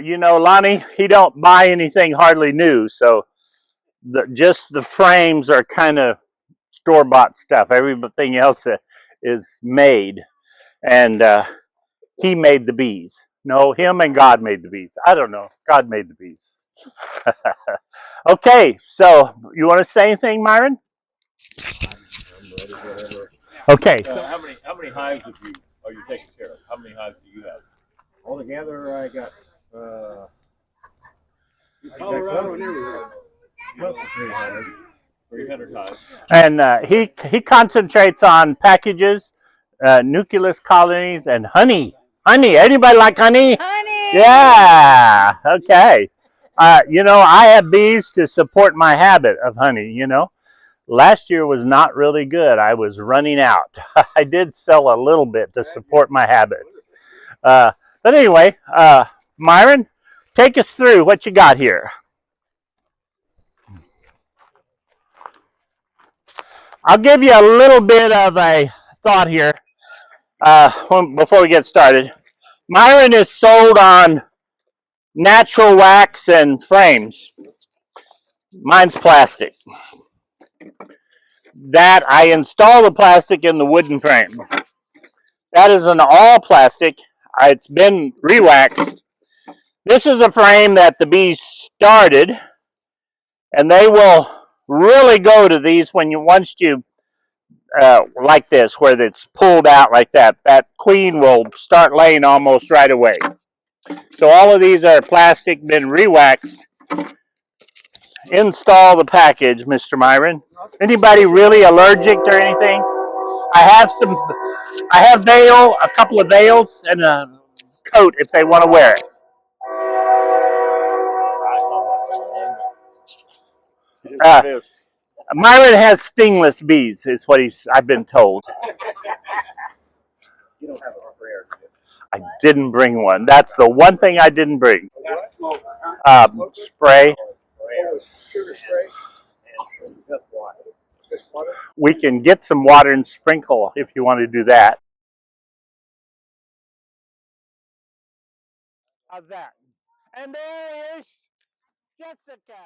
You know, Lonnie, he don't buy anything hardly new, so just the frames are kind of store-bought stuff. Everything else is made, and he made the bees. No, him and God made the bees. I don't know. God made the bees. Okay, so you want to say anything, Myron? Okay. So how many hives are you taking care of? How many hives do you have? Altogether, I got Colorado and everywhere. Close to 300. 300 hives. And he concentrates on packages, nucleus colonies, and honey. Honey. Anybody like honey? Honey! Yeah. Okay. You know, I have bees to support my habit of honey, you know. Last year was not really good. I was running out. I did sell a little bit to support my habit. But anyway, Myron, take us through what you got here. I'll give you a little bit of a thought here before we get started. Myron is sold on natural wax and frames. Mine's plastic. That I install the plastic in the wooden frame. That is an all plastic. It's been re-waxed. This is a frame that the bees started, and they will really go to these once you like this, where it's pulled out like that. That queen will start laying almost right away. So all of these are plastic, been re-waxed. Install the package, Mr. Myron. Anybody really allergic or anything? I have veil, a couple of veils, and a coat if they want to wear it. Myron has stingless bees, is what I've been told. You don't have a sprayer. I didn't bring one. That's the one thing I didn't bring. Spray. Sugar spray and just water. Just water. We can get some water and sprinkle if you want to do that. How's that? And there is Jessica.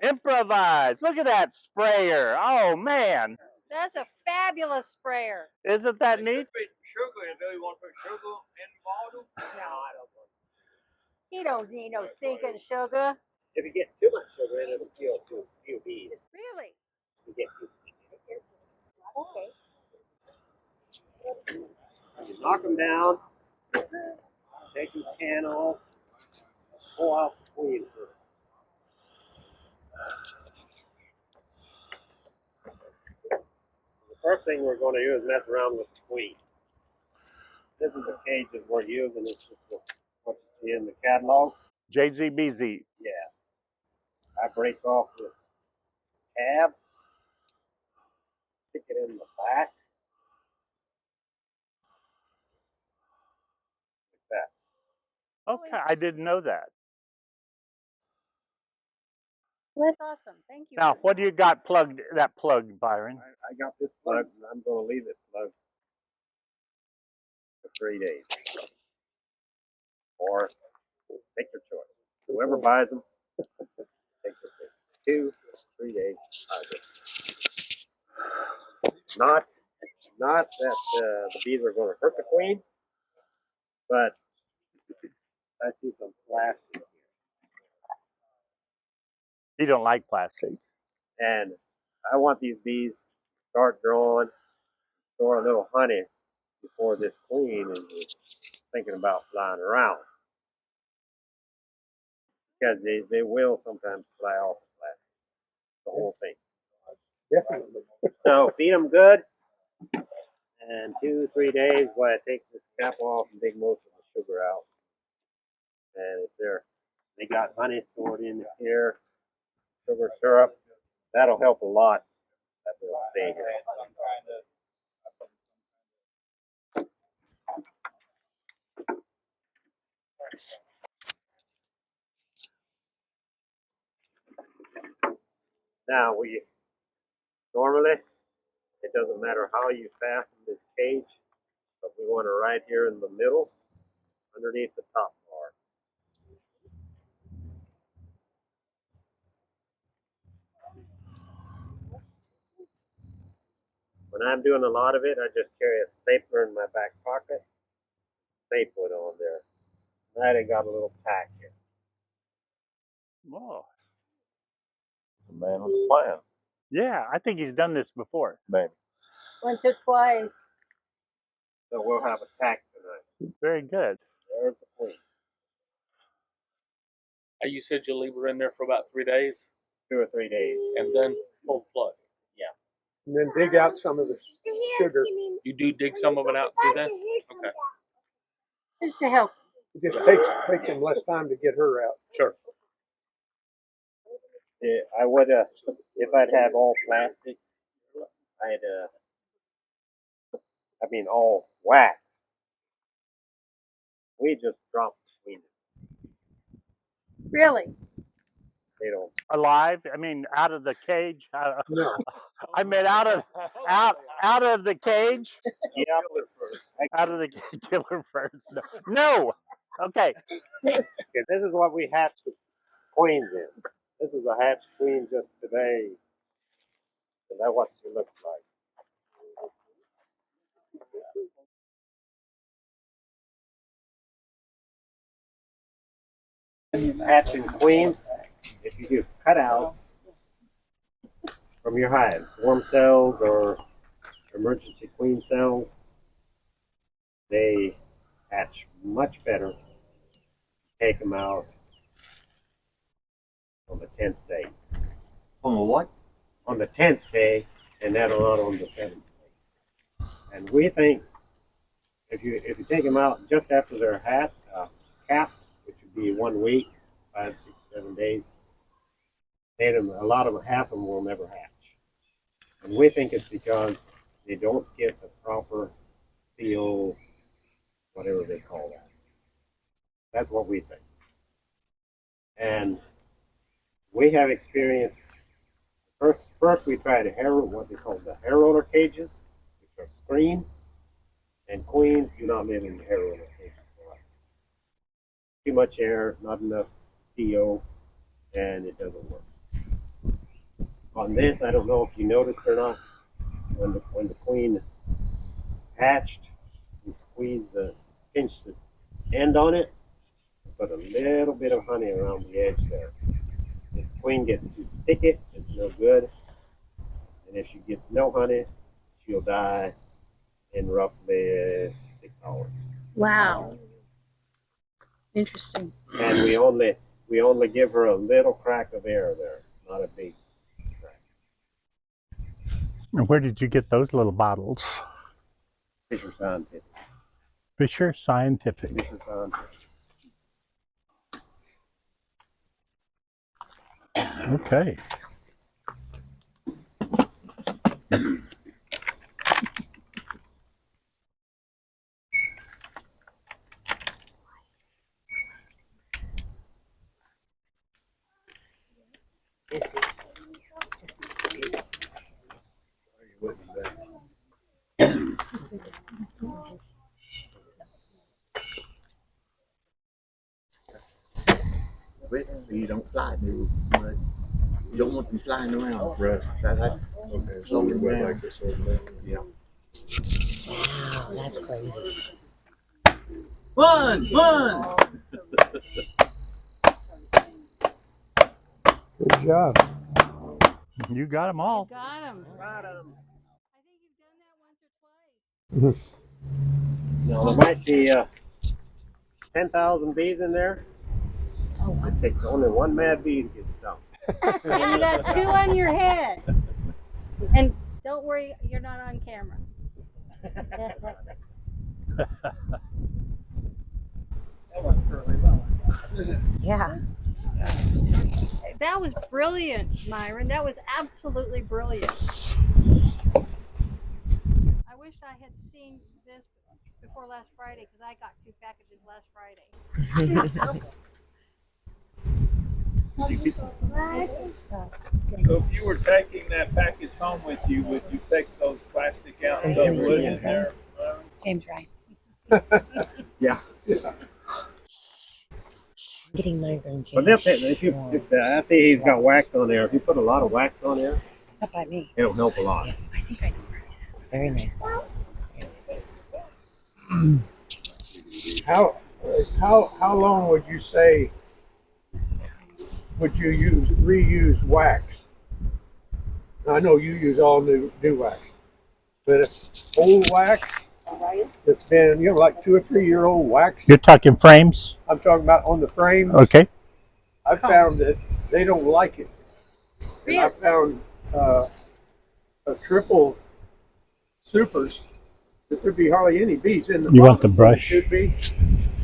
Improvise. Look at that sprayer. Oh, man. That's a fabulous sprayer. Isn't that neat? Sugar, if you want to put sugar in water? No, I don't want. He don't need no stinking sugar. If you get too much sugar in it, it'll kill few bees. Really? You get too sticky. Okay. You knock them down, take your can off, pull out the queen first. The first thing we're going to do is mess around with the queen. This is the cage that we're using. It's just what you see in the catalog. JZBZ. Yeah. I break off this tab, stick it in the back, like that. Okay, I didn't know that. That's awesome. Thank you. Now, what do you got plugged, Byron? I got this plugged, and I'm going to leave it plugged for 3 days. Or take your choice. Whoever buys them, take your choice. 2 or 3 days. Not that the bees are going to hurt the queen, but I see some plastic here. You don't like plastic. And I want these bees to start growing, store a little honey before this queen is thinking about flying around. Because they will sometimes fly off the plastic, the whole thing. Definitely. So feed them good, and 2 or 3 days while I take this cap off and take most of the sugar out. And if they got honey stored in here, sugar syrup, that'll help a lot. That will stay here. Now normally, it doesn't matter how you fasten this cage, But we want it right here in the middle, underneath the top bar. When I'm doing a lot of it, I just carry a stapler in my back pocket, staple it on there. Right, I got a little pack here. Oh, The man with the plan. yeah, I think he's done this before. Maybe. Once or twice. So we'll have a tack tonight. Very good. There's the queen. You said you'll leave her in there for about 3 days 2 or 3 days. and then full flood. And then dig out some of the sugar. You do dig some of it out and do that? Okay. Just to help. It just takes them less time to get her out. Sure. Yeah, I would, if I'd have all plastic, all wax. We just drop between them. Really? They don't. Alive? I mean, out of the cage? No. I meant out of the cage. Yeah. Out of the cage. Kill her first. No. Okay. Okay, this is what we hatched the queens in. This is a hatched queen just today. And that's what she looks like. Hatching queens, if you do cutouts from your hives, swarm cells or emergency queen cells, they hatch much better. Take them out on the 10th day. On the what? On the 10th day, and then not on the 7th day. And we think if you take them out just after they're capped, which would be 1 week, 5, 6, 7 days, half of them will never hatch. And we think it's because they don't get the proper seal, whatever they call that. That's what we think. And we have experienced, first we tried what they call the hair roller cages, which are screened, and queens do not live in the hair roller cages for us. Too much air, not enough CO, and it doesn't work. On this, I don't know if you noticed or not, when the queen hatched, we pinch the end on it, put a little bit of honey around the edge there. If the queen gets too sticky, it's no good. And if she gets no honey, she'll die in roughly 6 hours. Wow. Interesting. And we only give her a little crack of air there, not a big crack. Where did you get those little bottles? Fisher Scientific. Fisher Scientific. Fisher Scientific. Okay. You don't slide new, but you don't want them sliding around. Right. That's okay. Slow them down. Like this, yeah. Wow, that's crazy. Run! Good job. You got them all. Got him. Got 'em. I think you've done that once or twice. Now, there might be 10,000 bees in there. Oh, wow. It takes only one mad bee to get stung. And you got 2 on your head. And don't worry, you're not on camera. Yeah. That was brilliant, Myron. That was absolutely brilliant. I wish I had seen this before last Friday because I got 2 packages last Friday. So if you were taking that package home with you, would you take those plastic out and the wood in there? James Ryan. Yeah. Getting Myron But after he's got wax on there, if you put a lot of wax on there, Not by me. it'll help a lot. Yeah, I think I know where it's at. Very nice. How long would you say would you reuse wax? I know you use all new wax, but if old wax that's been like 2 or 3 year old wax, You're talking frames? I'm talking about on the frame. Okay. I found that they don't like it. And I found a triple supers that there'd be hardly any bees in the You want bottom. the brush? Should be,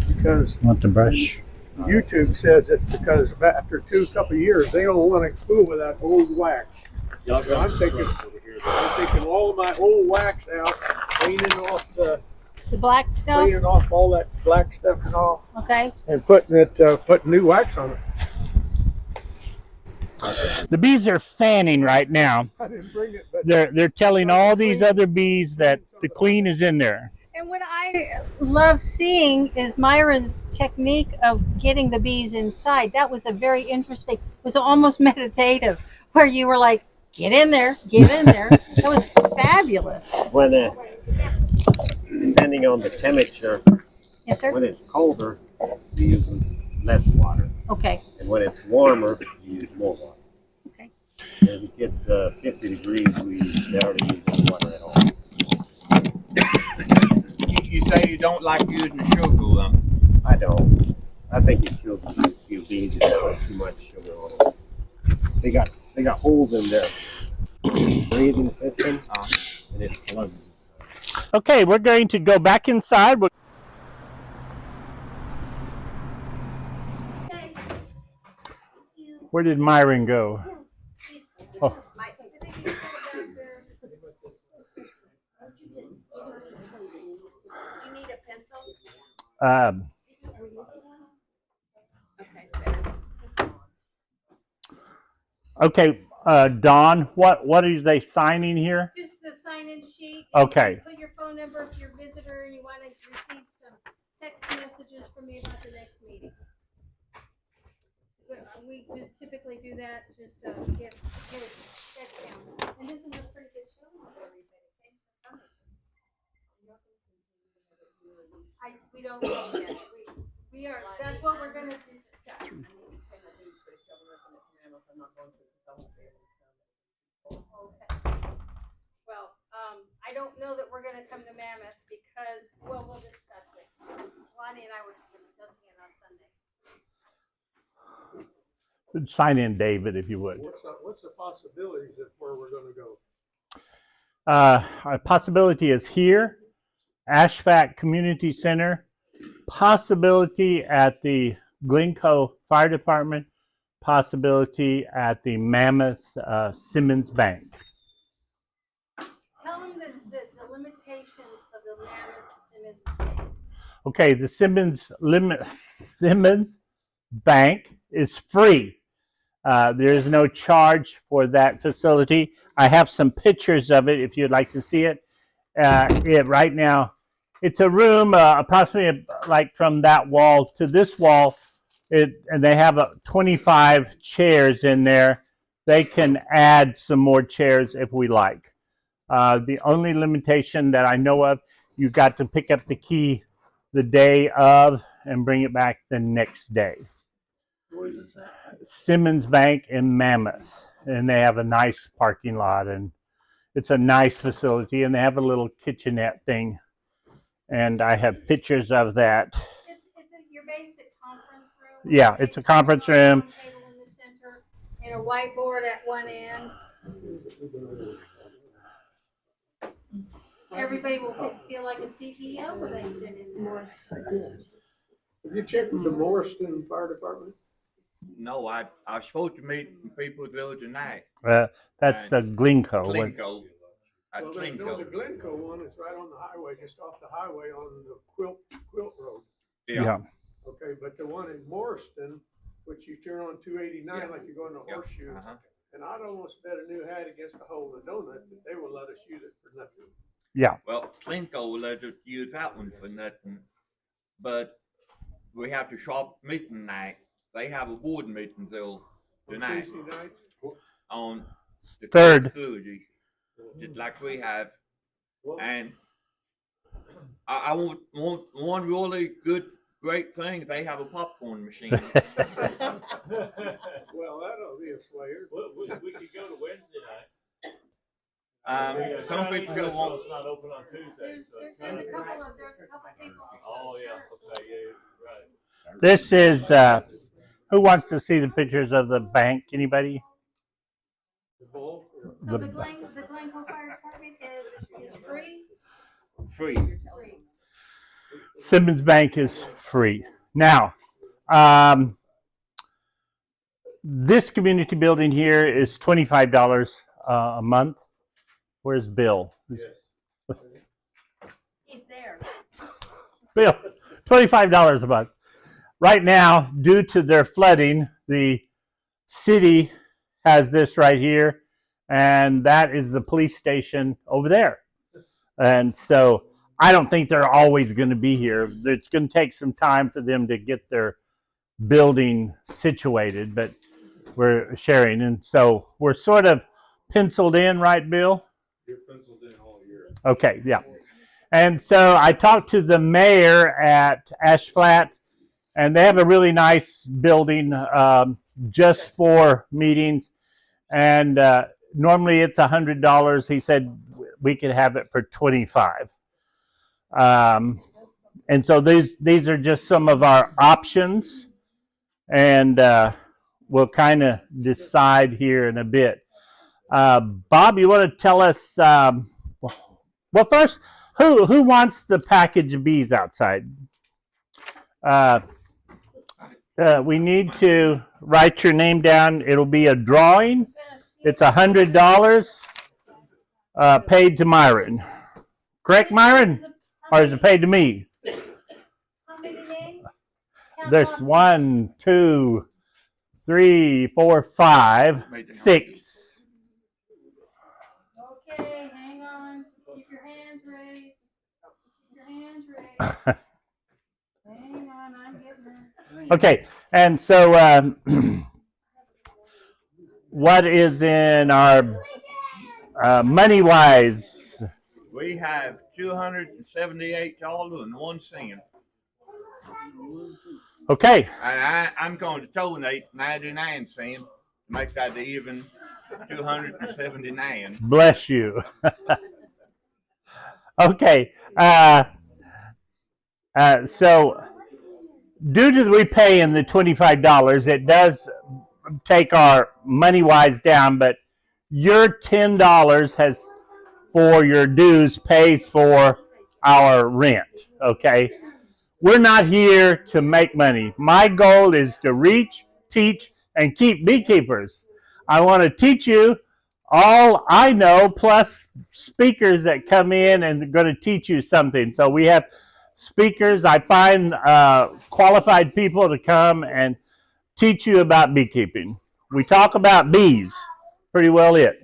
because Want the brush? YouTube says it's because after couple of years they don't want to fool with that old wax. So I'm taking all of my old wax out, cleaning off The black stuff. cleaning off all that black stuff and all, Okay. and putting new wax on it. The bees are fanning right now. I didn't bring it, but They're telling all these other bees that the queen is in there. And what I love seeing is Myron's technique of getting the bees inside. That was a very interesting. It was almost meditative, where you were like, "Get in there, get in there." That was fabulous. When depending on the temperature, Yes, sir. when it's colder, you use less water, Okay. and when it's warmer, you use more water. Okay. And if it gets 50 degrees, we barely use any water at all. You say you don't like using sugar lump. I don't. I think it kills a few bees if they put too much sugar on them. They got holes in their breathing system, and it's plugged. Okay, we're going to go back inside. Where did Myron go? Oh. You need a pencil? Okay, Dawn, what are they signing here? Just the sign-in sheet. Okay. Put your phone number if you're a visitor and you want to receive some text messages from me about the next meeting. We just typically do that just to get a check count. And this is a pretty good show for everybody. Thanks for coming. We don't know yet. We are. That's what we're going to discuss. Okay. Well, I don't know that we're going to come to Mammoth because, well, we'll discuss it. Lonnie and I were discussing it on Sunday. Sign in, David, if you would. what's the possibilities of where we're going to go? A possibility is here, Ashfac Community Center, possibility at the Glencoe Fire Department, possibility at the Mammoth Simmons Bank. Tell them the limitations of the Mammoth Simmons. Okay, the Simmons Bank is free. There is no charge for that facility. I have some pictures of it if you'd like to see it. Right now, it's a room approximately like from that wall to this wall, and they have 25 chairs in there. They can add some more chairs if we like. The only limitation that I know of, you've got to pick up the key the day of and bring it back the next day. Where is this at? Simmons Bank in Mammoth, and they have a nice parking lot, and it's a nice facility, and they have a little kitchenette thing, and I have pictures of that. It's your basic conference room. Yeah, it's a conference room. Table in the center and a whiteboard at one end. Everybody will feel like a CEO when they sit in there. Have you checked with the Morriston Fire Department? No, I was supposed to meet people the other night. That's the Glencoe. Glencoe. At Well, there's Glencoe. a Glencoe one. It's right on the highway, just off the highway on the Quilt Road. Yeah. Okay, but the one in Morriston, which you turn on 289 like you're going to Horseshoe, Uh-huh. and I'd almost bet a new hat against a hole in the donut that they will let us use it for nothing. Yeah. Well, Clinco will let us use that one for nothing, but we have to shop meeting night. They have a board meeting till tonight on the third Third. Thursday, just like we have. And I want one really good, great thing. They have a popcorn machine. Well, that'll be a slayer. We could go to Wednesday night. Some people don't want. It's not open on Tuesday. There's a couple people. Oh yeah. Okay. Yeah. Right. This is who wants to see the pictures of the bank? Anybody? So the Glencoe Fire Department is free? Free. Free. Simmons Bank is free. Now, this community building here is $25 a month. Where's Bill? He's there. Bill, $25 a month. Right now, due to their flooding, the city has this right here, and that is the police station over there. And so I don't think they're always going to be here. It's going to take some time for them to get their building situated, but we're sharing. And so we're sort of penciled in, right, Bill? You're penciled in all year. Okay, yeah. And so I talked to the mayor at Ash Flat, and they have a really nice building just for meetings. And normally it's $100. He said we could have it for $25. And so these are just some of our options, and we'll kind of decide here in a bit. Bob, you want to tell us? Well, first, who wants the package of bees outside? We need to write your name down. It'll be a drawing. It's $100 paid to Myron. Correct, Myron? Or is it paid to me? How many names? There's 1, 2, 3, 4, 5, 6. Okay, hang on. Keep your hands raised. Keep your hands raised. Hang on, I'm getting there. Okay, and so what is in our money-wise? We have $278.01. Okay. And I'm going to donate 99 cents to make that even 279. Bless you. Okay. So due to we paying the $25, it does take our money-wise down, but your $10 has for your dues pays for our rent. Okay. We're not here to make money. My goal is to reach, teach, and keep beekeepers. I want to teach you all I know, plus speakers that come in and are going to teach you something. So we have speakers. I find qualified people to come and teach you about beekeeping. We talk about bees, pretty well it.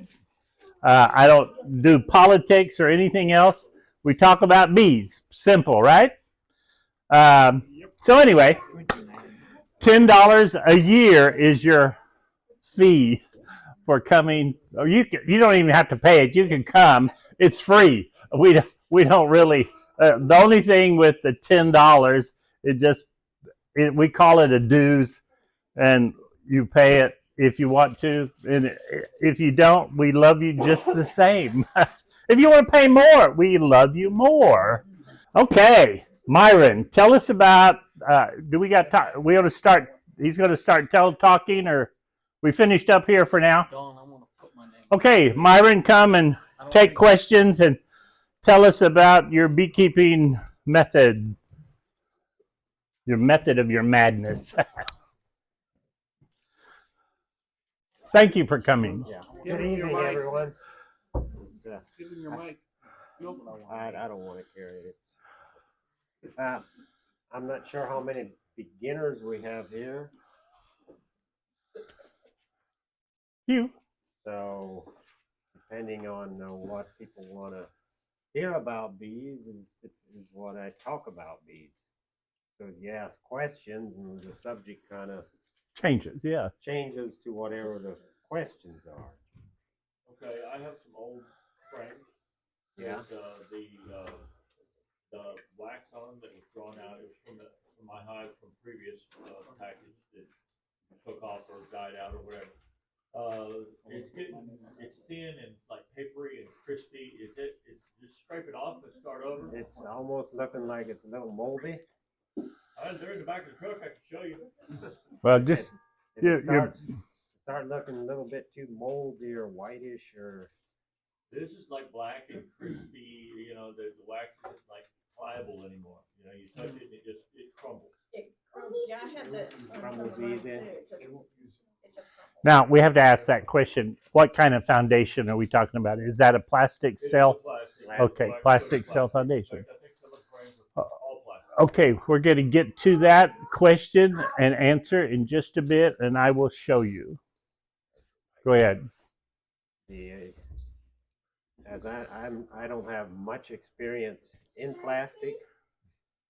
I don't do politics or anything else. We talk about bees. Simple, right? So anyway, $10 a year is your fee for coming. Or you don't even have to pay it. You can come. It's free. We don't really. The only thing with the $10, we call it a dues, and you pay it if you want to, and if you don't, we love you just the same. If you want to pay more, we love you more. Okay, Myron, tell us about. Do we got time? We want to start. He's going to start talking, or we finished up here for now. Dawn, I want to put my name. Okay, Myron, come and take questions and tell us about your beekeeping method. Your method of your madness. Thank you for coming. Yeah. Good evening, everyone. Give him your mic. I don't want to carry it. I'm not sure how many beginners we have here. You. So, depending on what people want to hear about bees is what I talk about bees. So you ask questions, and the subject kind of Changes, yeah. changes to whatever the questions are. Okay, I have some old frames. Yeah. With, the wax on them that was drawn out. It was from my hive from previous package that took off or died out or whatever. It's thin and like papery and crispy. Just scrape it off and start over? It's almost looking like it's a little moldy. They're in the back of the truck. I can show you. Well, just If you're, it start looking a little bit too moldy or whitish or This is like black and crispy. You know, the wax isn't like pliable anymore. You know, you touch it and it crumbles. Yeah, I have the. crumbles easy. It just crumbles. now we have to ask that question. What kind of foundation are we talking about? Is that a plastic It is cell? a plastic. Okay, plastic cell foundation. In fact, I think some of the frames are all plastic. Okay, we're going to get to that question and answer in just a bit, and I will show you. Go ahead. As I don't have much experience in plastic,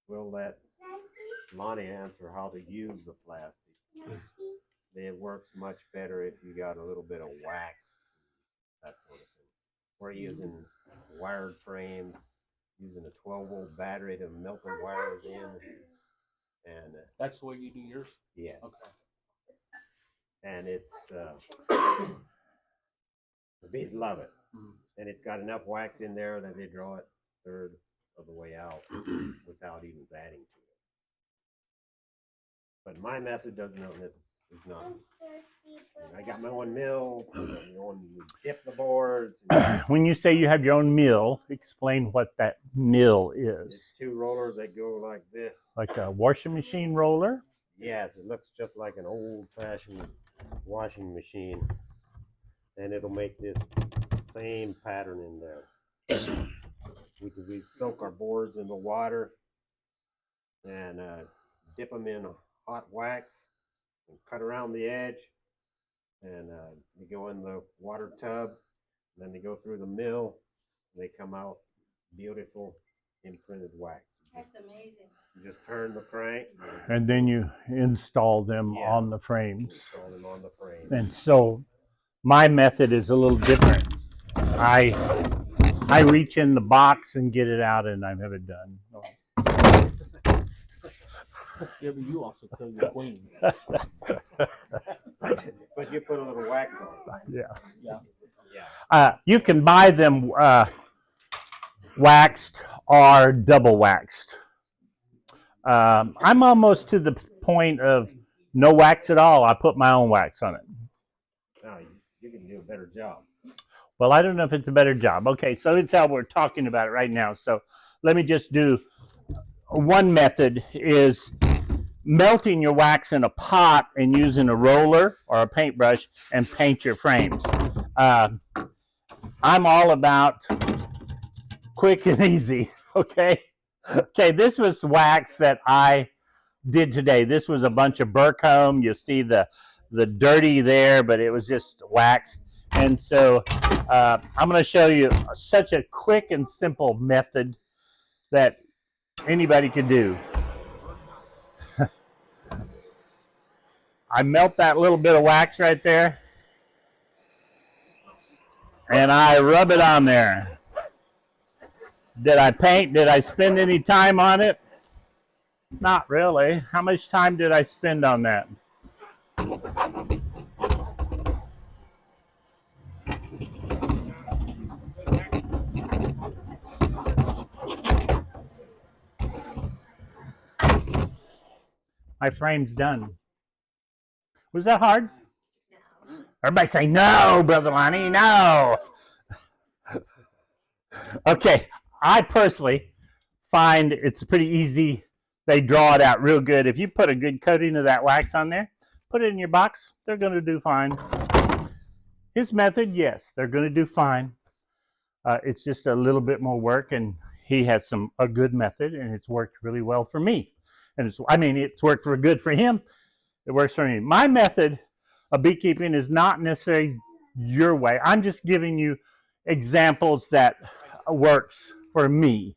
we'll let Lonnie answer how to use the plastic. It works much better if you got a little bit of wax, that sort of thing. We're using wired frames, using a 12-volt battery to melt the wires in, and That's the way you do yours? yes, Okay. and it's the bees love it, and it's got enough wax in there that they draw it a third of the way out without even adding to it. But my method does not is not. I got my own mill. You dip the boards. When you say you have your own mill, explain what that mill It's is. two rollers that go like this. Like a washing machine roller? Yes, it looks just like an old-fashioned washing machine, and it'll make this same pattern in there. We soak our boards in the water and dip them in hot wax and cut around the edge, and they go in the water tub, and then they go through the mill, and they come out beautiful imprinted wax. That's amazing. You just turn the crank, And then you install them Yeah. on the frames. install them on the frame. And so my method is a little different. I reach in the box and get it out, and I have it done. Yeah, but you also kill your queen. But you put a little wax on. Yeah. Yeah. You can buy them waxed or double waxed. I'm almost to the point of no wax at all. I put my own wax on it. Now you can do a better job. Well, I don't know if it's a better job. Okay, so it's how we're talking about it right now. So let me just do one method is melting your wax in a pot and using a roller or a paintbrush and paint your frames. I'm all about quick and easy, okay? Okay, this was wax that I did today. This was a bunch of Burcombe. You see the dirty there, but it was just wax. And so I'm going to show you such a quick and simple method that anybody can do. I melt that little bit of wax right there, and I rub it on there. Did I paint? Did I spend any time on it? Not really. How much time did I spend on that? My frame's done. Was that hard? Everybody say no, Brother Lonnie, no. Okay, I personally find it's pretty easy. They draw it out real good. If you put a good coating of that wax on there, put it in your box, they're going to do fine. His method, yes, they're going to do fine. It's just a little bit more work, and he has a good method, and it's worked really well for me. And it's worked good for him. It works for me. My method of beekeeping is not necessarily your way. I'm just giving you examples that works for me.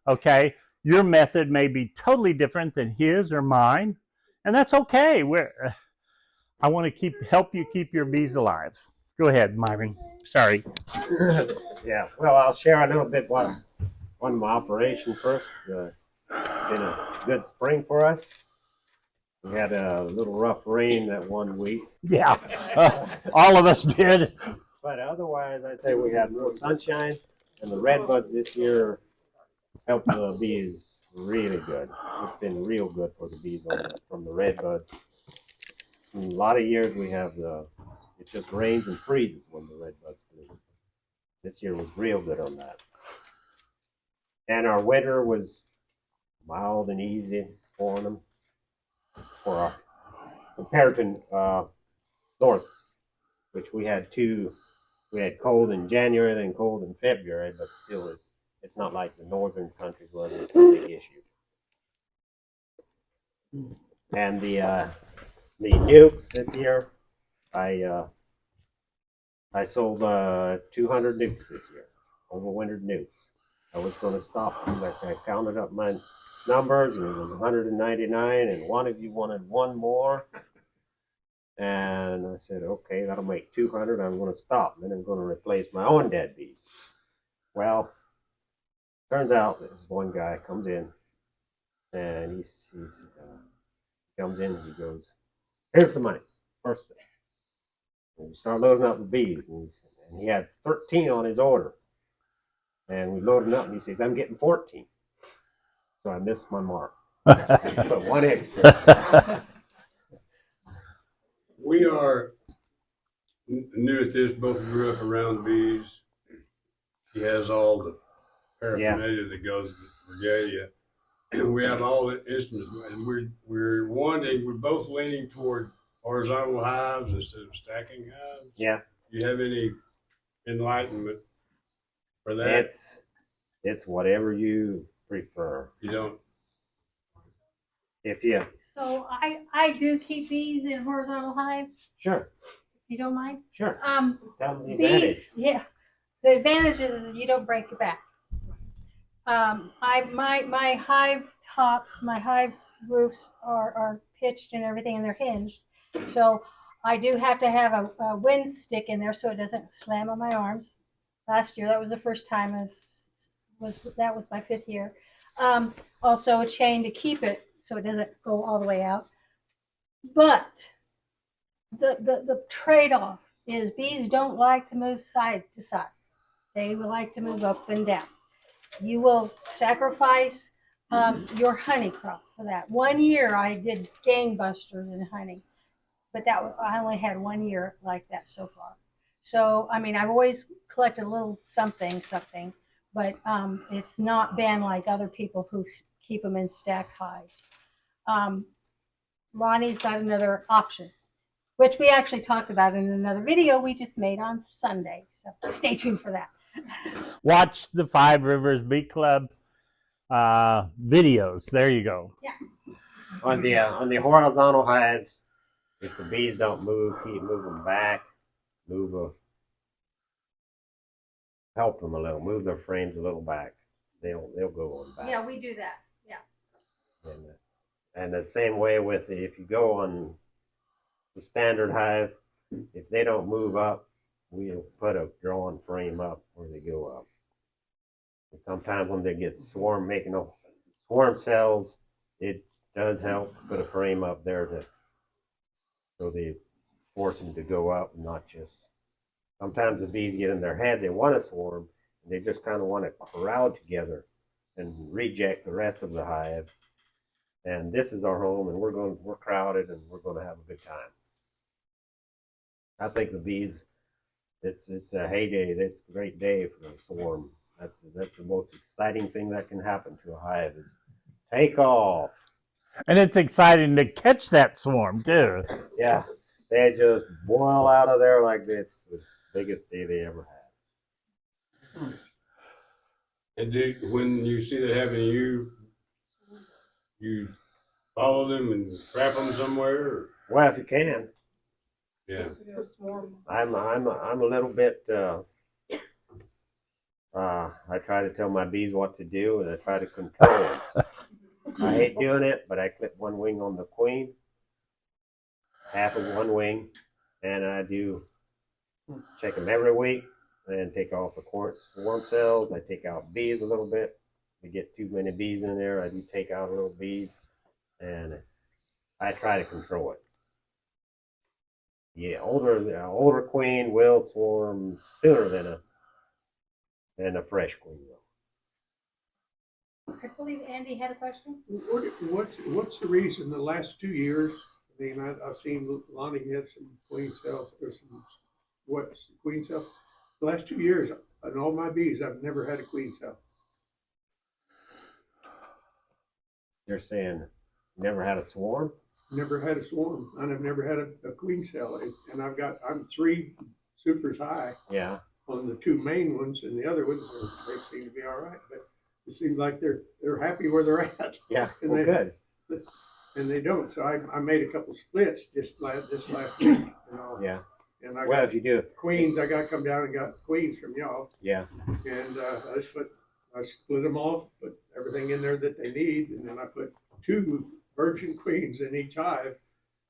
Okay, your method may be totally different than his or mine, and that's okay. I want to help you keep your bees alive. Go ahead, Myron. Sorry. Yeah, well, I'll share a little bit on my operation first. It's been a good spring for us. We had a little rough rain that one week. Yeah, all of us did. But otherwise, I'd say we had more sunshine, and the red buds this year helped the bees really good. It's been real good for the bees from the red buds. A lot of years we have it just rains and freezes when the red buds bloom. This year was real good on that. And our winter was mild and easy for them, compared to north, which we had cold in January, then cold in February, but still it's not like the northern countries where it's a big issue. And the nukes this year, I sold 200 nukes this year, overwintered nukes. I was going to stop them, but I counted up my numbers, and it was 199, and one of you wanted one more. And I said, okay, that'll make 200. I'm going to stop. Then I'm going to replace my own dead bees. Well, turns out this one guy comes in, and he comes in and he goes, here's the money, first thing. And we start loading up the bees, and he had 13 on his order. And we loaded up, and he says, I'm getting 14. So I missed my mark. But one extra. We are new at this, both grew up around bees. He has all the paraphernalia that goes with regalia. And we have all the instruments, and we're both leaning toward horizontal hives instead of stacking hives. Yeah. Do you have any enlightenment for that? It's whatever you prefer. You don't. If you So I do keep bees in horizontal hives. Sure. If you don't mind. Sure. Tell me the Bees. advantage. Yeah. The advantage is you don't break your back. My hive tops, my hive roofs are pitched and everything, and they're hinged. So I do have to have a wind stick in there so it doesn't slam on my arms. Last year, that was the first time. That was my 5th year. Also a chain to keep it so it doesn't go all the way out. But the trade-off is bees don't like to move side to side. They would like to move up and down. You will sacrifice your honey crop for that. One year I did gangbusters in honey, but I only had 1 year like that so far. So, I mean, I've always collected a little something, but it's not been like other people who keep them in stacked hives. Lonnie's got another option, which we actually talked about in another video we just made on Sunday. So stay tuned for that. Watch the Five Rivers Bee Club videos. There you go. Yeah. On the horizontal hives, if the bees don't move, keep moving back. Help them a little. Move their frames a little back. They'll go on back. Yeah, we do that. Yeah. And the same way with if you go on the standard hive, if they don't move up, we'll put a drawn frame up where they go up. And sometimes when they get making swarm cells, it does help to put a frame up there so they force them to go up, and not just. Sometimes the bees get in their head, they want to swarm, and they just kind of want to crowd together and reject the rest of the hive. And this is our home, and we're crowded, and we're going to have a good time. I think the bees, it's a heyday. It's a great day for the swarm. That's the most exciting thing that can happen to a hive is take off. And it's exciting to catch that swarm too. Yeah, they just boil out of there like it's the biggest day they ever had. And when you see that happening, you follow them and trap them somewhere? Or? Well, if you can. Yeah. I'm a little bit I try to tell my bees what to do, and I try to control them. I hate doing it, but I clip one wing on the queen, half of one wing, and I do check them every week, and take off the swarm cells. I take out bees a little bit. If I get too many bees in there, I do take out little bees, and I try to control it. Yeah, older queen will swarm sooner than a fresh queen will. I believe Andy had a question. What's the reason the last 2 years? I mean, I've seen Lonnie had some queen cells or some queen cells. The last 2 years, in all my bees, I've never had a queen cell. They're saying never had a swarm. Never had a swarm, and I've never had a queen cell. And I'm 3 supers high. Yeah. On the 2 main ones, and the other ones they seem to be all right. But it seems like they're happy where they're at. Yeah. And well, good. And they don't. So I made a couple splits this last week. Yeah. And I well, got if you do queens, I got to come down and got queens from y'all. Yeah. And I split them off, put everything in there that they need, and then I put 2 virgin queens in each hive,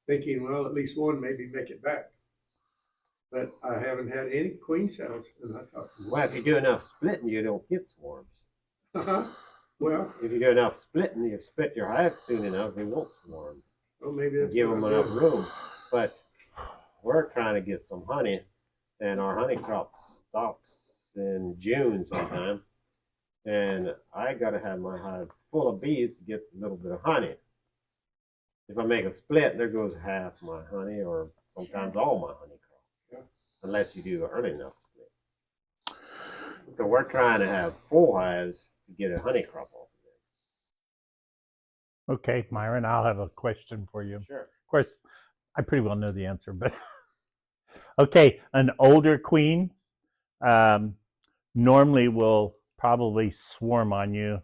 thinking, well, at least one maybe make it back. But I haven't had any queen cells, and I thought, well, if you do enough splitting, you don't get swarms. well, if you do enough splitting, you split your hive soon enough, they won't swarm. Well, maybe that's give them enough room. But we're trying to get some honey, and our honey crop stops in June sometime, and I got to have my hive full of bees to get a little bit of honey. If I make a split, there goes half my honey, or sometimes all my honey crop, unless you do an early enough split. So we're trying to have full hives to get a honey crop off of them. Okay, Myron, I'll have a question for you. Sure. Of course, I pretty well know the answer, but okay, an older queen normally will probably swarm on you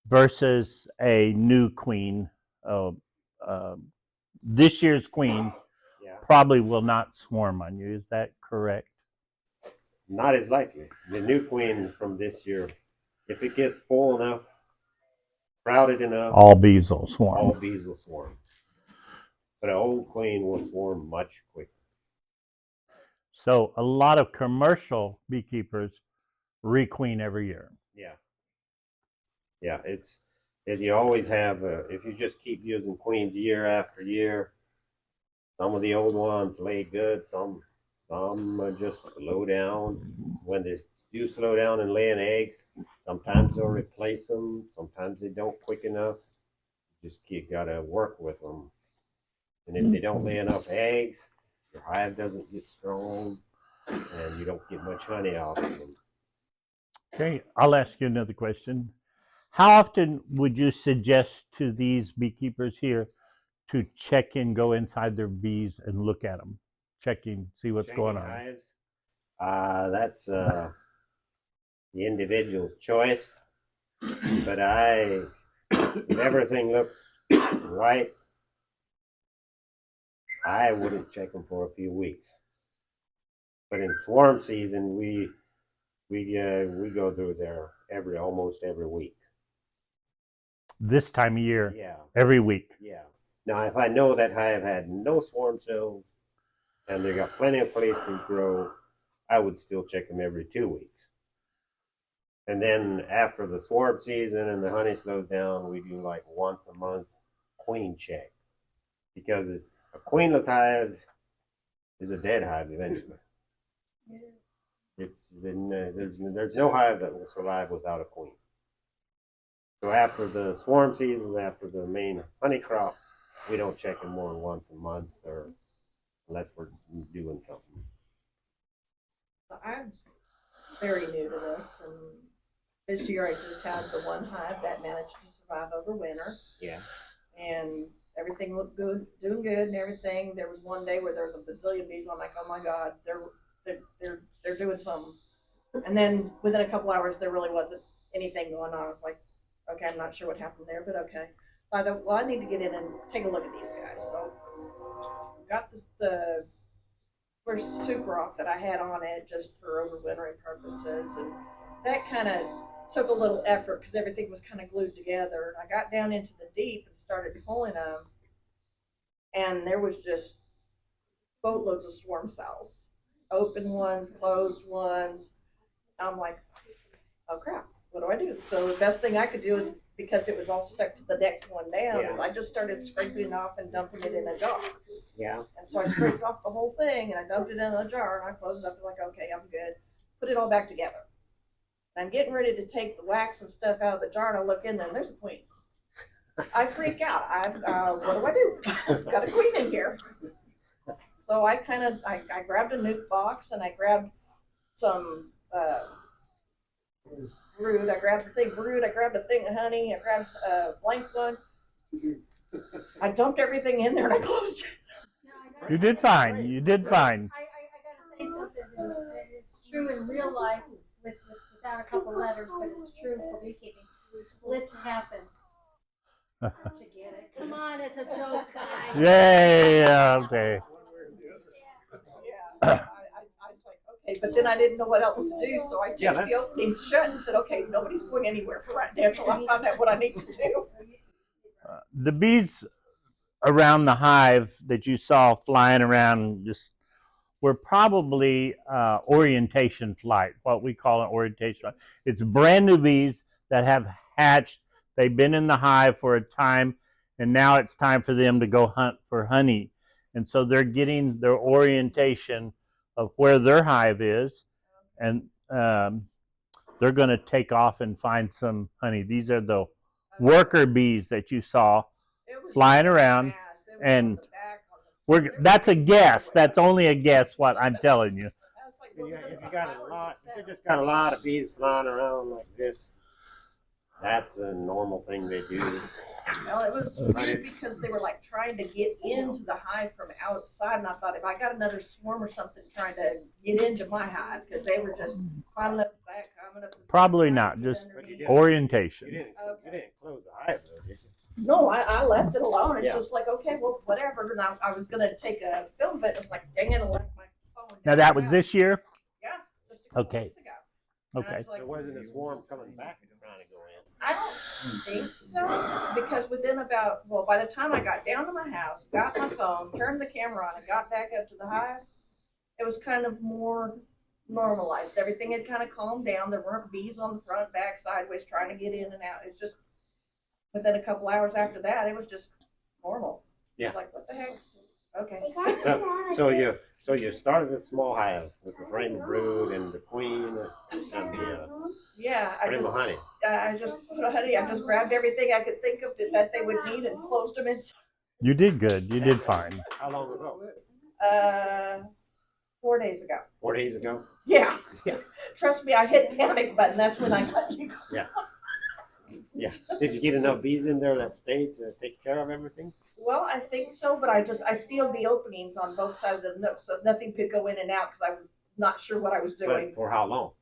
versus a new queen. This year's queen probably will not swarm on you. Is that correct? Not as likely. The new queen from this year, if it gets full enough, crowded enough, all bees will swarm. All bees will swarm. But an old queen will swarm much quicker. So a lot of commercial beekeepers requeen every year. Yeah. Yeah, it's you always have, if you just keep using queens year after year, some of the old ones lay good, some just slow down. When they do slow down and laying eggs, sometimes they'll replace them, sometimes they don't quick enough. Just you gotta work with them. And if they don't lay enough eggs, your hive doesn't get strong, and you don't get much honey out of them. Okay, I'll ask you another question. How often would you suggest to these beekeepers here to check in, go inside their bees and look at them, checking, see what's going on? Hives? That's the individual's choice. But if everything looks right, I wouldn't check them for a few weeks. But in swarm season, we go through there almost every week. This time of year, yeah, every week. Yeah. Now, if I know that hive had no swarm cells and they got plenty of place to grow, I would still check them every 2 weeks. And then after the swarm season and the honey slows down, we do like once a month queen check, because a queenless hive is a dead hive eventually. There's no hive that will survive without a queen. So after the swarm season, after the main honey crop, we don't check them more than once a month, or unless we're doing something. I'm very new to this, and this year I just had the one hive that managed to survive over winter. Yeah. And everything looked good, doing good, and everything. There was one day where there was a bazillion bees. I'm like, oh my god, they're doing something. And then within a couple hours, there really wasn't anything going on. I was like, okay, I'm not sure what happened there, but okay. Well, I need to get in and take a look at these guys. So got the first super off that I had on it just for overwintering purposes, and that kind of took a little effort because everything was kind of glued together. And I got down into the deep and started pulling them, and there was just boatloads of swarm cells, open ones, closed ones. I'm like, oh crap, what do I do? So the best thing I could do is, because it was all stuck to the next one down, is I just started scraping it off and dumping it in a jar. Yeah. And so I scraped off the whole thing and I dumped it in a jar and I closed it up and like, okay, I'm good. Put it all back together. And I'm getting ready to take the wax and stuff out of the jar and I look in there and there's a queen. I freak out. What do? Got a queen in here. So I grabbed a nuke box and I grabbed some brood. I grabbed a thing brood. I grabbed a thing of honey. I grabbed a blank one. I dumped everything in there and I closed it. You did fine. You did fine. I gotta say something. It's true in real life without a couple letters, but it's true for beekeeping. Splits happen. To get it. Come on, it's a joke, guys. Yay! Okay. Yeah, I was like, okay, but then I didn't know what else to do, so I taped the openings shut and said, okay, nobody's going anywhere for right now until I find out what I need to do. The bees around the hive that you saw flying around just were probably orientation flight, what we call an orientation flight. It's brand new bees that have hatched. They've been in the hive for a time, and now it's time for them to go hunt for honey. And so they're getting their orientation of where their hive is, and they're going to take off and find some honey. These are the worker bees that you saw flying around, and that's a guess. That's only a guess what I'm telling you. If you just got a lot of bees flying around like this, that's a normal thing they do. Well, it was weird because they were like trying to get into the hive from outside, and I thought if I got another swarm or something trying to get into my hive, because they were just climbing up the back, climbing up the Probably not, just orientation. You didn't close the hive, though, did you? No, I left it alone. It's just like, okay, well, whatever. And I was going to take a film of it. It's like, dang it, I left my phone. Now that was this year? Yeah, just a couple Okay. weeks ago. Okay. There wasn't a swarm coming back trying to go in. I don't think so, because by the time I got down to my house, got my phone, turned the camera on, and got back up to the hive, it was kind of more normalized. Everything had kind of calmed down. There weren't bees on the front, back, sideways trying to get in and out. It's just within a couple hours after that, it was just normal. Yeah. It's like, what the heck? Okay. So you started a small hive with the frame brood and the queen and the Yeah, frame of honey. I just grabbed everything I could think of that they would need and closed them inside. You did good. You did fine. How long ago? 4 days ago. 4 days ago? Yeah. Yeah. Trust me, I hit panic button. That's when I got you. Yeah. Yeah. Did you get enough bees in there that stayed to take care of everything? Well, I think so, but I sealed the openings on both sides of the nook so nothing could go in and out because I was not sure what I was doing. But for how long?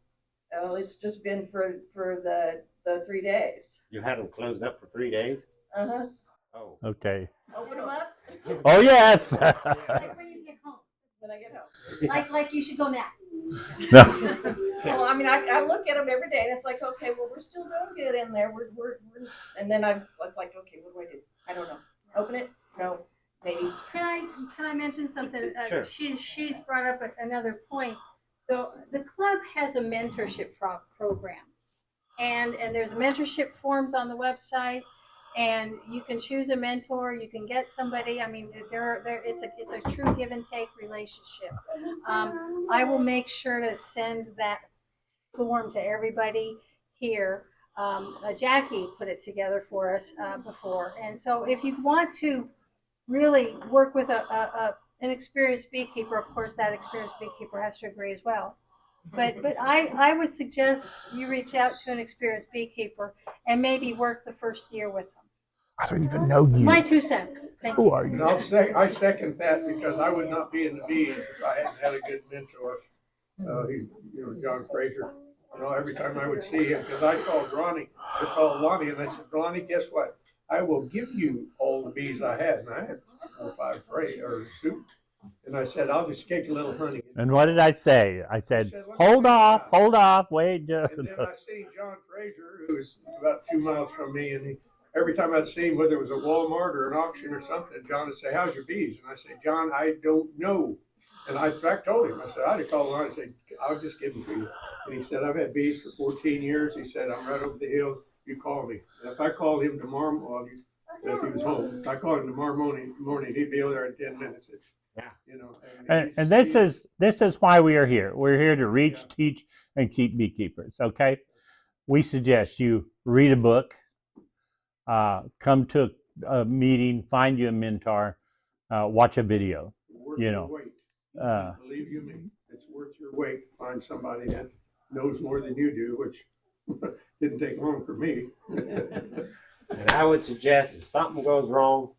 Oh, it's just been for the 3 days. You had them closed up for 3 days? Uh-huh. Oh. Okay. Open them up Oh, yes. Like when you get home. when I get home. Like you should go now. No. Well, I mean, I look at them every day and it's like, okay, well, we're still doing good in there. We're and then it's like, okay, what do I do? I don't know. Open it? No. Maybe. Can I mention something? Sure. She's brought up another point. The club has a mentorship program, and there's mentorship forms on the website, and you can choose a mentor. You can get somebody. I mean, it's a true give and take relationship. I will make sure to send that form to everybody here. Jackie put it together for us before, and so if you want to really work with an experienced beekeeper, of course that experienced beekeeper has to agree as well. But I would suggest you reach out to an experienced beekeeper and maybe work the first year with them. I don't even know you. My 2 cents. Thank Who you. are you? And I second that because I would not be in the bees if I hadn't had a good mentor. John Fraser. Every time I would see him, because I called Lonnie, and I said, Lonnie, guess what? I will give you all the bees I had, and I had 4 or 5 suits. And I said, I'll just take a little honey. And what did I say? I said, said, "Let me hold check it off, out." hold off, wait. Just. And then I seen John Fraser, who was about 2 miles from me, and every time I'd see him, whether it was a Walmart or an auction or something, John would say, "How's your bees?" And I said, "John, I don't know." And I, in fact, told him, I said, I'd have called him and said, "I'll just give them to you." And he said, "I've had bees for 14 years. He said, I'm right over the hill. You call me." And if I called him tomorrow, well, if he was home, if I called him tomorrow morning, he'd be over there in 10 minutes. Yeah. You know, And this is why we are here. We're here to reach, teach, and keep beekeepers. Okay, we suggest you read a book, come to a meeting, find you a mentor, watch a video. worth You your know, weight. believe you me, it's worth your weight. Find somebody that knows more than you do, which didn't take long for me. And I would suggest if something goes wrong,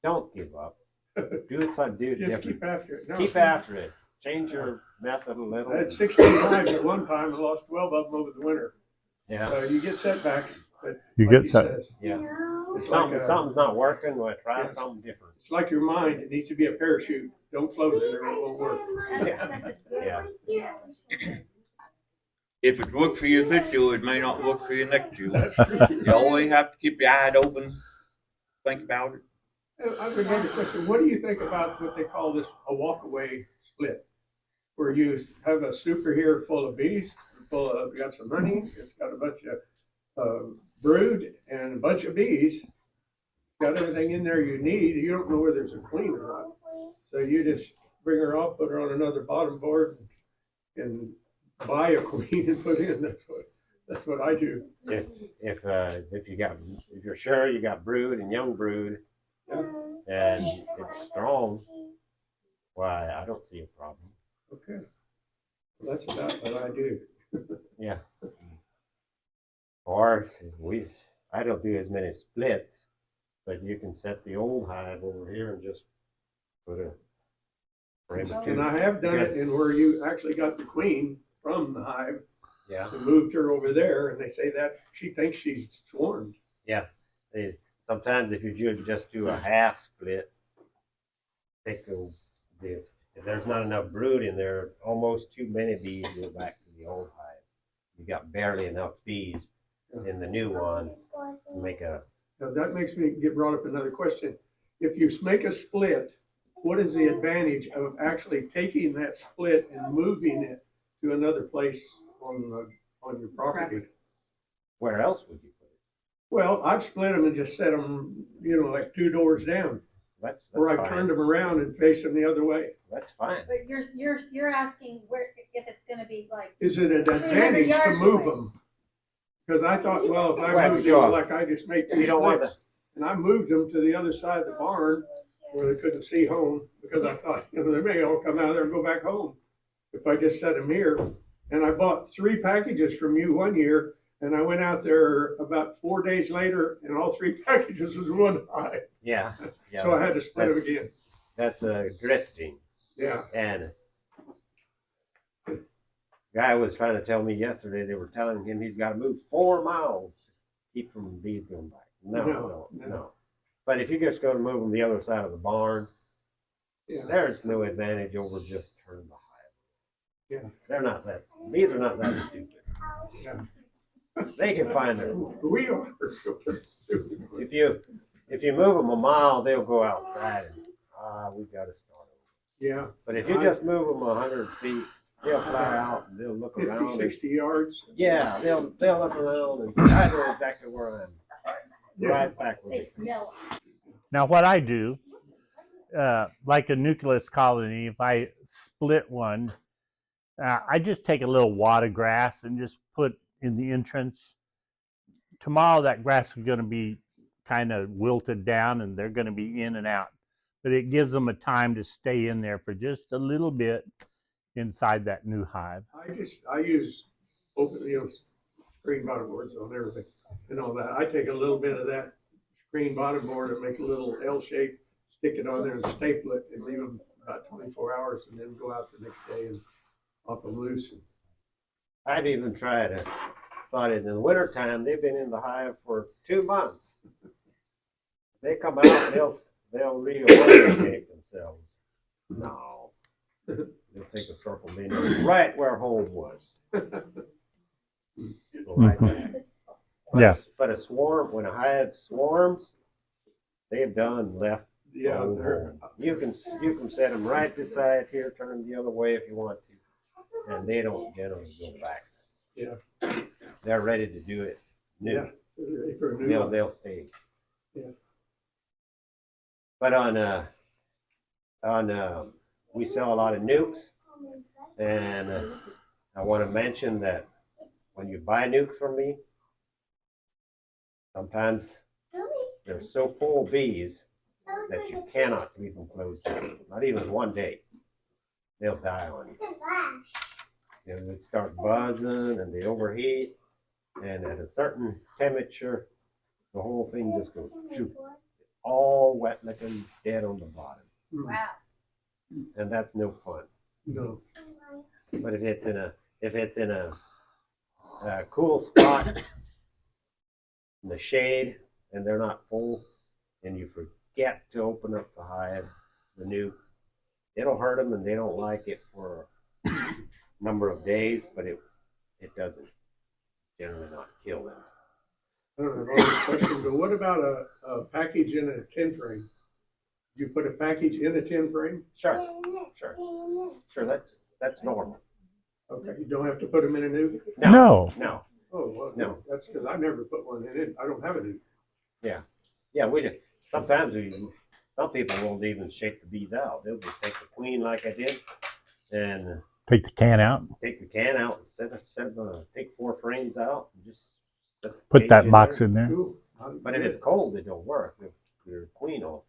don't give up. Do it Just different. keep after it. No, Keep after it. Change your method a little. I had 16 hives at one time and lost 12 of them over the winter. Yeah. So you get setbacks, but You like get he set. says, Yeah. it's Something's not working, well, try Yes. something different. it's like your mind. It needs to be a parachute. Don't float it or it won't work. Yeah. If it worked for you this year, it may not work for you next year. That's true. You always have to keep your eyes open, think about it. I have another question. What do you think about what they call this a walkaway split? Where you have a super here full of bees, got some honey, it's got a bunch of brood and a bunch of bees. It's got everything in there you need. You don't know whether there's a queen or not. So you just bring her off, put her on another bottom board, and buy a queen and put in. That's what I do. If you're sure you got brood and young brood, and it's strong, why I don't see a problem. Okay. Well, that's about what I do. Yeah. Or I don't do as many splits, but you can set the old hive over here and just put a frame of two. And I have done it in where you actually got the queen from the hive. Yeah. And moved her over there, and they say that she thinks she's swarmed. Yeah. Sometimes if you just do a half split, if there's not enough brood in there, almost too many bees go back to the old hive. You got barely enough bees in the new one to make a. Now that makes me get brought up another question. If you make a split, what is the advantage of actually taking that split and moving it to another place on your property? Where else would you put it? Well, I've split them and just set them, like 2 doors down. That's Or I've fine. turned them around and faced them the other way. That's fine. But you're asking where if it's going to be like. Is it an 300 advantage to yards move away. them? Because I thought, well, if I Well, moved sure. them like I just made 2 You don't want splits, and I moved them to the other side of the barn where they couldn't see home, because I thought, they may all come out of there and go back home if I just set them here. And I bought 3 packages from you one year, and I went out there about 4 days later, and all 3 packages was one hive. Yeah. Yeah. So I had to split them again. That's drifting. Yeah. And guy was trying to tell me yesterday, they were telling him he's got to move 4 miles to keep from bees going back. No. But if you just go to move them the other side of the barn, there's no advantage over just turning the hive. Yeah. Bees are not that stupid. Yeah. They can find their. We are stupid. If you move them a mile, they'll go outside and we've got to start over. Yeah. But if you just move them 100 feet, they'll fly out and they'll look 50, around. 60 yards. Yeah, they'll look around and say, I know exactly where I am. Right back where They smell. Now, what I do, like a nucleus colony, if I split one, I just take a little wad of grass and just put in the entrance. Tomorrow, that grass is going to be kind of wilted down and they're going to be in and out. But it gives them a time to stay in there for just a little bit inside that new hive. I use open, screen bottom boards on everything and all that. I take a little bit of that screen bottom board and make a little L shape, stick it on there and staple it and leave them about 24 hours and then go out the next day and off them loose. I've even thought in the wintertime, they've been in the hive for 2 months. They come out, they'll reorganize themselves. No. They'll take a circle, they know right where home was. Go right there. Yeah. But a swarm, when a hive swarms, they've done left. Yeah, home. they're, You can set them right beside here, turn them the other way if you want to, and they don't generally go back. yeah, They're ready to do it new. yeah. They're ready for a new one. They'll stay. Yeah. But we sell a lot of nukes, and I want to mention that when you buy nukes from me, sometimes they're so full of bees that you cannot leave them closed down, not even one day. They'll die on you. And they start buzzing and they overheat, and at a certain temperature, the whole thing just goes shoot, all wet, looking dead on the bottom. Wow. And that's no fun. No. But if it's in a cool spot in the shade and they're not full, and you forget to open up the hive, the nuke, it'll hurt them and they don't like it for a number of days, but it doesn't generally not kill them. I don't have all these questions, but what about a package in a tin frame? You put a package in a tin frame? Sure. That's normal. Okay, you don't have to put them in a nuke? No. No. Oh, well, No. that's because I never put one in it. I don't have a nuke. Yeah, we just sometimes some people won't even shake the bees out. They'll just take the queen like I did, and Take the can out. take the can out and take 4 frames out and just set the Put cage that in box there. in there. Cool. But if it's cold, it don't work. Your queen will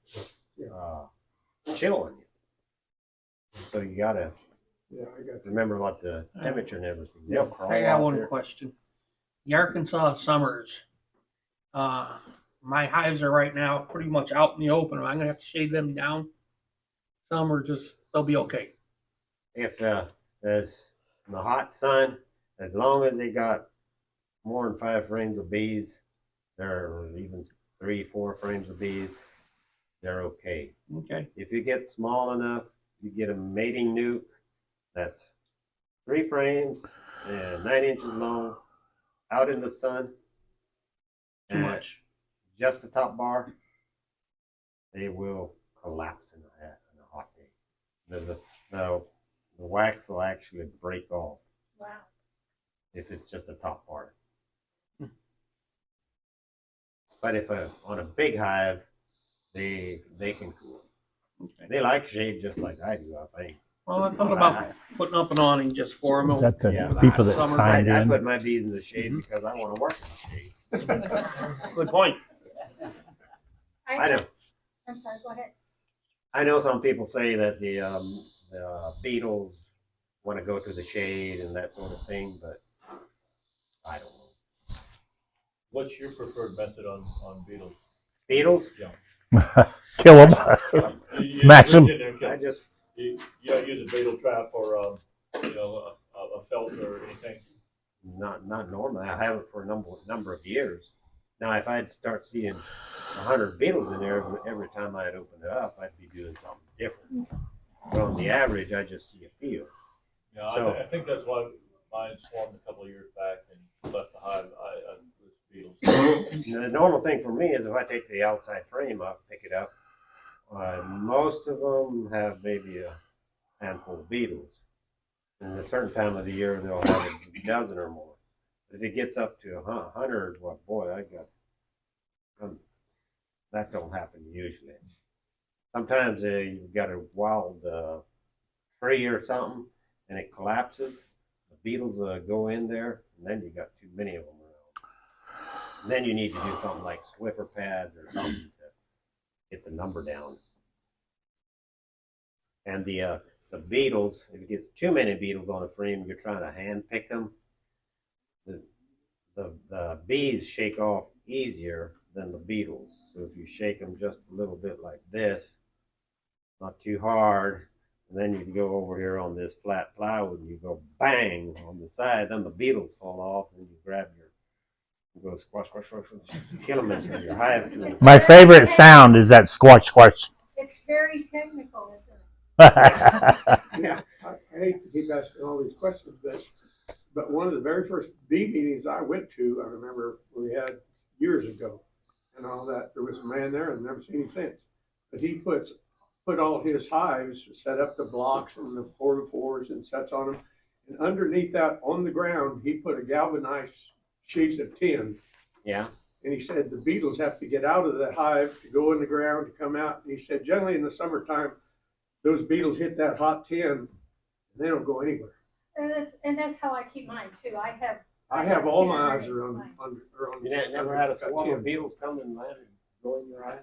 chill on you. So you gotta Yeah, I got remember what the temperature and everything. They'll crawl I got out one there. question. The Arkansas summers, my hives are right now pretty much out in the open. I'm gonna have to shade them down. Some are just, they'll be okay. If there's in the hot sun, as long as they got more than 5 frames of bees, or even 3-4 frames of bees, they're okay. Okay. If you get small enough, you get a mating nuke that's 3 frames and 9 inches long, out in the sun. Too much. Just the top bar, they will collapse in a hot day. The wax will actually break off. Wow. If it's just a top part. But if on a big hive, they can cool. Okay. They like shade just like I do, I think. Well, I thought about putting up an awning just for them. Is that the Yeah. people that Summer. signed I in? put my bees in the shade because I want to work in the shade. Good point. I know. I'm sorry, go ahead. I know some people say that the beetles want to go to the shade and that sort of thing, but I don't know. What's your preferred method on beetles? Beetles? Kill them. Smash them. I just You don't use a beetle trap or a felt or anything? not normally. I haven't for a number of years. Now, if I'd start seeing 100 beetles in there every time I'd open it up, I'd be doing something different. But on the average, I just see a few. Yeah, So- I think that's why mine swarmed a couple of years back and left the hive. I was beetles. The normal thing for me is if I take the outside frame up, pick it up, most of them have maybe a handful of beetles. And a certain time of the year, they'll have a dozen or more. If it gets up to 100, well, boy, that don't happen usually. Sometimes you've got a wild tree or something, and it collapses. The beetles go in there, and then you got too many of them around. And then you need to do something like Swiffer pads or something to get the number down. And the beetles, if it gets too many beetles on a frame, you're trying to hand pick them. The bees shake off easier than the beetles. So if you shake them just a little bit like this, not too hard, and then you go over here on this flat plywood and you go bang on the side, then the beetles fall off and you grab you go squash, squash, squash, kill them in your hive. My favorite sound is that squash, squash. It's very technical, isn't it? Yeah, I hate to keep asking all these questions, but one of the very first bee meetings I went to, I remember we had years ago and all that, there was a man there and never seen him since. But he put all his hives, set up the blocks and the 4x4s and sets on them. And underneath that on the ground, he put a galvanized sheet of tin. Yeah. And he said the beetles have to get out of the hive to go in the ground to come out. And he said generally in the summertime, those beetles hit that hot tin and they don't go anywhere. And that's how I keep mine too. I have all tin my eyes underneath are on, mine. on. You never had a swarm of beetles come and land and go in your eye?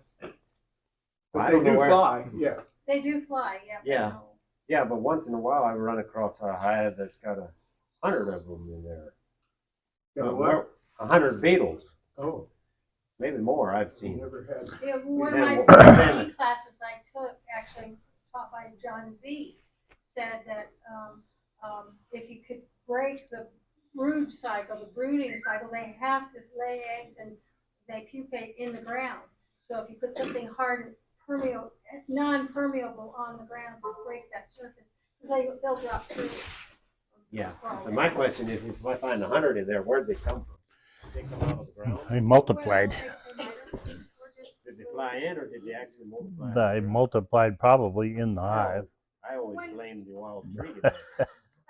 But I they don't know do where. fly, yeah. They do fly, yeah. Yeah. no. Yeah, but once in a while I run across a hive that's got 100 of them in there. Got what? 100 beetles, Oh, maybe more I've seen. never had. Yeah, one of Yeah, my well, first bee classes I took, actually taught by John Z, said that if you could break the brood cycle, the brooding cycle, they have to lay eggs and they pupate in the ground. So if you put something hard, non-permeable on the ground to break that surface, because they'll drop through. Yeah. And my question is, if I find 100 in there, where'd they come from? Did they come out of the ground? They multiplied. Did they fly in or did they actually multiply? They multiplied probably in the hive. I always blame the wild tree.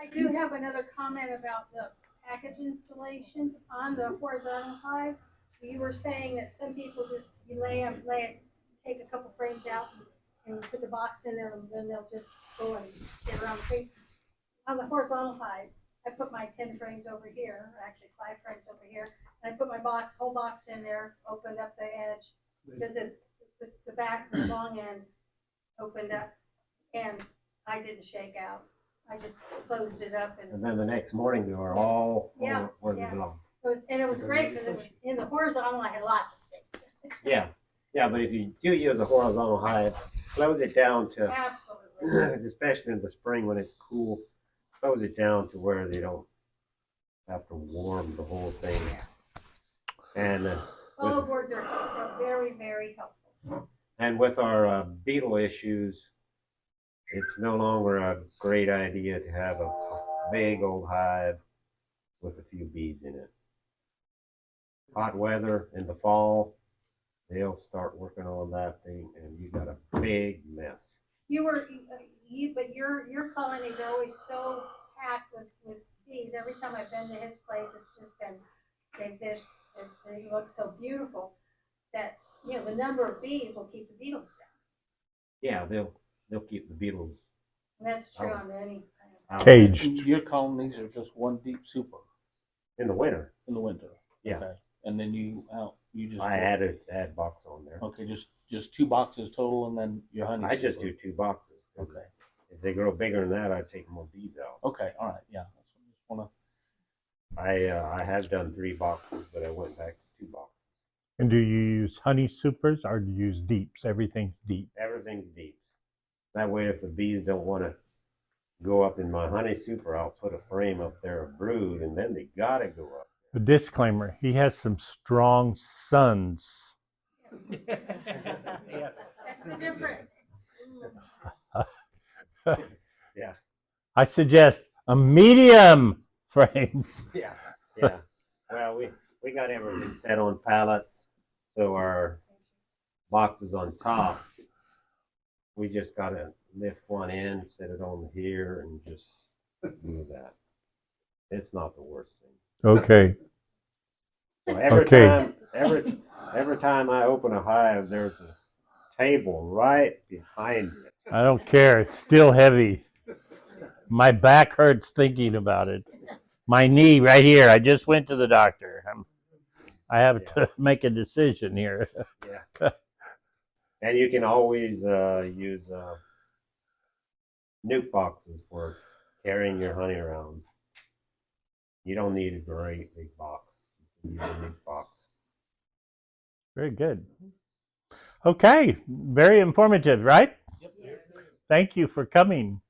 I do have another comment about the package installations on the horizontal hives. You were saying that some people just, you lay it, take a couple frames out and put the box in there and then they'll just go and get around the frame. On the horizontal hive, I put my 10 frames over here, actually 5 frames over here, and I put my whole box in there, opened up the edge, because it's the back, the long end opened up, and I didn't shake out. I just closed it up And then the next morning they were all Yeah, where they yeah. belong. It was great because it was in the horizontal. I had lots of space. Yeah. Yeah, but if you do use a horizontal hive, close it down to, Absolutely. especially in the spring when it's cool, close it down to where they don't have to warm the whole thing. And Follow boards are very, very helpful. and with our beetle issues, it's no longer a great idea to have a big old hive with a few bees in it. Hot weather in the fall, they'll start working on that thing, and you got a big mess. But your colonies are always so packed with bees. Every time I've been to his place, it's just been they look so beautiful that the number of bees will keep the beetles down. Yeah, they'll keep the beetles. And that's true on any kind of out. Caged. Your colonies are just one deep super In the winter. in the winter. Yeah. Okay. And then you just I add box on there. Okay, just 2 boxes total, and then your honey. I just do 2 boxes. Okay. If they grow bigger than that, I take more bees out. Okay. All right. Yeah. Just wanna. I have done 3 boxes, but I went back to 2 boxes. And do you use honey supers or do you use deeps? Everything's deep. Everything's deep. That way, if the bees don't want to go up in my honey super, I'll put a frame up there of brood, and then they gotta go up. A disclaimer, he has some strong sons. Yes. That's the difference. Yeah. I suggest a medium frames. Yeah. Yeah. Well, we got everything set on pallets, so our box is on top. We just gotta lift one end, set it on here, and just do that. It's not the worst thing. Okay. So every Okay. time, every time I open a hive, there's a table right behind it. I don't care. It's still heavy. My back hurts thinking about it. My knee right here. I just went to the doctor. I have to make a decision here. Yeah. And you can always use nuke boxes for carrying your honey around. You don't need a great big box. You can use a nuke box. Very good. Okay. Very informative, right? Thank you for coming.